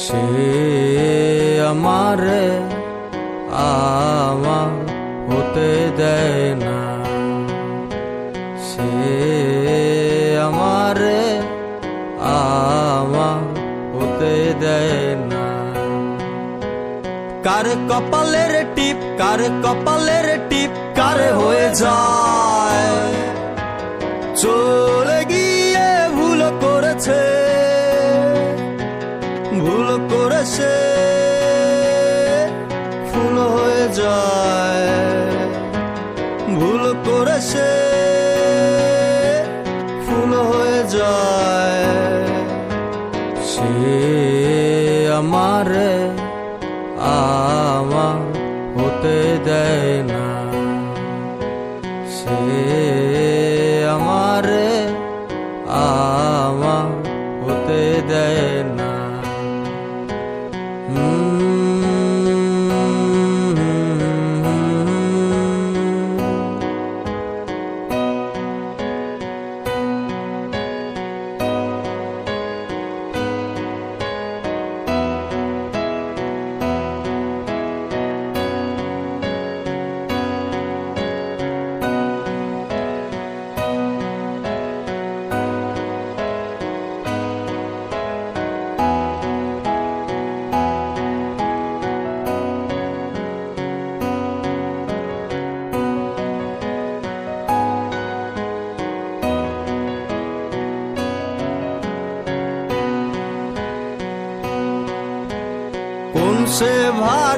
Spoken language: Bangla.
সে আমারে আমার হতে দেয় না, সে আমারে আমার হতে দেয় না। কার কপালের টিপ, কার কপালের টিপ কার হয়ে যায়, চলে গিয়ে ভুল করেছে, ভুল করেছে, ফুল হয়ে যায়, ভুল করেছে, ফুল হয়ে যায়। সে আমারে আমার হতে দেয় না, সে আমারে আমার হতে দেয় না। কোন সে ভার